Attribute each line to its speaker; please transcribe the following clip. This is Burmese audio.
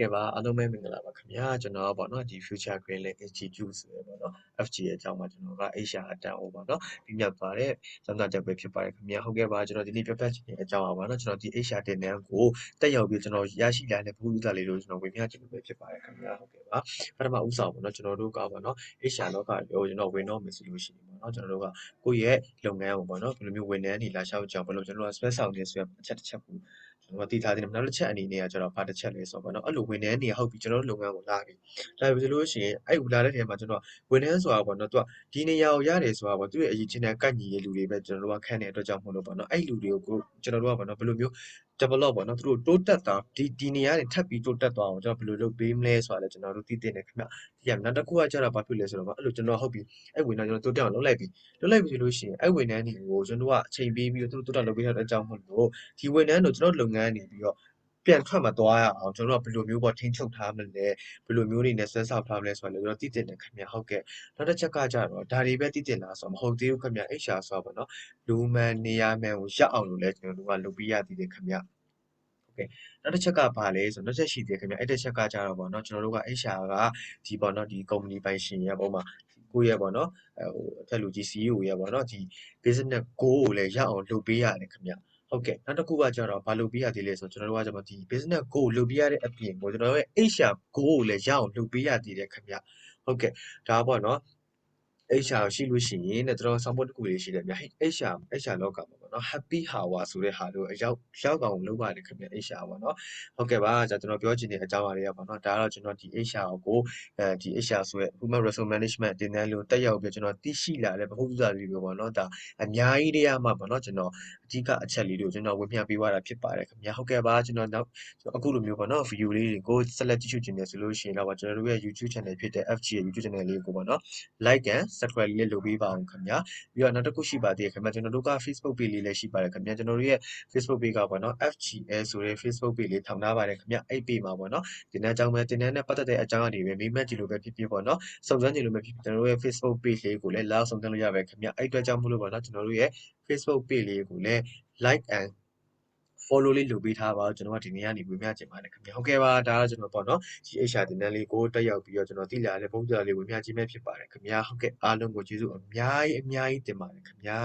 Speaker 1: ကဲပါအားလုံးပဲမင်္ဂလာပါခင်ဗျာကျွန်တော်ပေါ့နော်ဒီ Future Green Lake Institute ဆိုရယ်ပေါ့နော် FG ရဲ့အကြောင်းမှာကျွန်တော်က HR အတန်းအောင်ပေါ့နော်ပြီးမြောက်သွားတဲ့စမ်းသပ်ချက်ပဲဖြစ်ပါတယ်ခင်ဗျာဟုတ်ကဲ့ပါကျွန်တော်ဒီနေ့ပြပြချင်တဲ့အကြောင်းပါနော်ကျွန်တော်ဒီ HR တင်တန်းကိုတက်ရောက်ပြီးကျွန်တော်ရရှိလာတဲ့ဗဟုသုတလေးလို့ကျွန်တော်ဝေမျှချင်လို့ပဲဖြစ်ပါတယ်ခင်ဗျာဟုတ်ကဲ့ပါပထမဦးဆောင်ပေါ့နော်ကျွန်တော်တို့ကပေါ့နော် HR လောကကိုကျွန်တော်ဝင်တော့မယ်ဆိုလို့ရှိရင်ပေါ့နော်ကျွန်တော်တို့ကကိုယ့်ရဲ့လုပ်ငန်းကိုပေါ့နော်ဘယ်လိုမျိုးဝန်ထမ်းတွေလာလျှောက်ကြအောင်ဘယ်လိုကျွန်တော်တို့ stress ဆောင်နေဆိုရအချက်တစ်ချက်ကိုကျွန်တော်တည်ထားတယ်နောက်တစ်ချက်အနေနဲ့ကကျွန်တော်ဘာတစ်ချက်လဲဆိုတော့ပေါ့နော်အဲ့လိုဝန်ထမ်းတွေဟုတ်ပြီကျွန်တော်တို့လုပ်ငန်းကိုလာပြီဆိုလို့ရှိရင်အဲ့လာတဲ့နေရာမှာကျွန်တော်ဝန်ထမ်းဆိုတာပေါ့နော်သူကဒီနေရာကိုရတယ်ဆိုတာပေါ့သူရဲ့အရေးချင်းတဲ့ကန့်ညီရဲ့လူတွေပဲကျွန်တော်တို့ကခန့်တဲ့အတွက်ကြောင့်မို့လို့ပေါ့နော်အဲ့လူတွေကိုကျွန်တော်တို့ကပေါ့နော်ဘယ်လိုမျိုး develop ပေါ့နော်သူတို့တိုးတက်တာဒီနေရာတွေထပ်ပြီးတိုးတက်သွားအောင်ကျွန်တော်ဘယ်လိုလုပ်ပေးမလဲဆိုတာလည်းကျွန်တော်တို့သိတဲ့ခင်ဗျဒီကနောက်တစ်ခုကကျတော့ဘာဖြစ်လဲဆိုတော့အဲ့လိုကျွန်တော်ဟုတ်ပြီအဲ့ဝန်ထမ်းကျွန်တော်တိုးတက်အောင်လုပ်လိုက်ပြီဆိုလို့ရှိရင်အဲ့ဝန်ထမ်းတွေကိုကျွန်တော်ကအချိန်ပေးပြီးသူတို့တိုးတက်လုပ်ပေးတဲ့အကြောင်းမို့လို့ဒီဝန်ထမ်းတို့ကျွန်တော်လုပ်ငန်းနေပြီးတော့ပြန်ထွက်မသွားရအောင်ကျွန်တော်တို့ကဘယ်လိုမျိုးပေါ့ထိန်းချုပ်ထားမလဲဘယ်လိုမျိုးတွေနဲ့ဆွဲဆောက်ထားမလဲဆိုတာလည်းကျွန်တော်သိတဲ့ခင်ဗျဟုတ်ကဲ့နောက်တစ်ချက်ကကျတော့ဒါတွေပဲသိတင်လားဆိုတော့မဟုတ်သေးဘူးခင်ဗျ HR ဆိုတာပေါ့နော်လူမှန်နေရာမှန်ကိုရောက်အောင်လို့လည်းကျွန်တော်တို့ကလုပ်ပေးရသေးတယ်ခင်ဗျဟုတ်ကဲ့နောက်တစ်ချက်ကဘာလဲဆိုတော့နောက်တစ်ချက်ရှိသေးတယ်ခင်ဗျအဲ့တစ်ချက်ကကျတော့ပေါ့နော်ကျွန်တော်တို့က HR ကဒီပေါ့နော်ဒီ company ပိုင်ရှင်ရဲ့ပုံမှာကိုယ့်ရဲ့ပေါ့နော်အထက်လူကြီး CEO ရဲ့ပေါ့နော်ဒီ business goal ကိုလည်းရအောင်လုပ်ပေးရတယ်ခင်ဗျဟုတ်ကဲ့နောက်တစ်ခုကကျတော့ဘာလုပ်ပေးရသေးလဲဆိုတော့ကျွန်တော်တို့ကကျတော့ဒီ business goal လုပ်ပေးရတဲ့အပြင်ကိုကျွန်တော်တို့ရဲ့ HR goal ကိုလည်းရအောင်လုပ်ပေးရသေးတယ်ခင်ဗျဟုတ်ကဲ့ဒါပေါ့နော် HR ရှိလို့ရှိရင်တဲ့ကျွန်တော် support တစ်ခုလေးရှိတယ်ဗျ HR လောကမှာပေါ့နော် happy hour ဆိုတဲ့ဟာတို့ရောက်အောင်လုပ်ပါတယ်ခင်ဗျ HR ပေါ့နော်ဟုတ်ကဲ့ပါကျွန်တော်ပြောချင်တဲ့အကြောင်းအရာတွေကပေါ့နော်ဒါကတော့ကျွန်တော်ဒီ HR ကိုဒီ HR ဆိုတဲ့ Human Resource Management တင်တန်းလို့တက်ရောက်ပြီးကျွန်တော်သိရှိလာတဲ့ဗဟုသုတလေးတွေပေါ့နော်ဒါအများကြီးတွေကမှပေါ့နော်ကျွန်တော်အဓိကအချက်လေးတွေကိုကျွန်တော်ဝေမျှပေးသွားတာဖြစ်ပါတယ်ခင်ဗျဟုတ်ကဲ့ပါကျွန်တော်နောက်အခုလိုမျိုးပေါ့နော် video လေးတွေကိုဆက်လက်ကြည့်ရှုချင်တယ်ဆိုလို့ရှိရင်တော့ကျွန်တော်တို့ရဲ့ YouTube channel ဖြစ်တဲ့ FG ရဲ့ YouTube channel လေးကိုပေါ့နော် like and subscribe လေးလုပ်ပေးပါအောင်ခင်ဗျာပြီးတော့နောက်တစ်ခုရှိပါသေးတယ်ခင်ဗျာကျွန်တော်တို့က Facebook page လေးလည်းရှိပါတယ်ခင်ဗျာကျွန်တော်တို့ရဲ့ Facebook page ကပေါ့နော် FGL ဆိုတဲ့ Facebook page လေးထောင်ထားပါတယ်ခင်ဗျာအဲ့ page မှာပေါ့နော်တင်တဲ့အကြောင်းပဲတင်တဲ့နဲ့ပတ်သက်တဲ့အကြောင်းအရာတွေပဲမိမ့်ကြည့်လို့ပဲဖြစ်ဖြစ်ပေါ့နော်စုံစမ်းကြည့်လို့ပဲဖြစ်ဖြစ်ကျွန်တော်တို့ရဲ့ Facebook page လေးကိုလည်း like စုံစမ်းလို့ရပါတယ်ခင်ဗျာအဲ့အတွက်ကြောင့်မို့လို့ပေါ့နော်ကျွန်တော်တို့ရဲ့ Facebook page လေးကိုလည်း like and follow လေးလုပ်ပေးထားပါကျွန်တော်ကဒီနေ့ကနေဝေမျှချင်ပါတယ်ခင်ဗျဟုတ်ကဲ့ပါဒါကကျွန်တော်ပေါ့နော်ဒီ HR တင်တန်းလေးကိုတက်ရောက်ပြီးတော့ကျွန်တော်သိလာတဲ့ပုံစံလေးဝေမျှခြင်းပဲဖြစ်ပါတယ်ခင်ဗျာဟုတ်ကဲ့အားလုံးကိုကျေးဇူးအများကြီးတင်ပါတယ်ခင်ဗျာ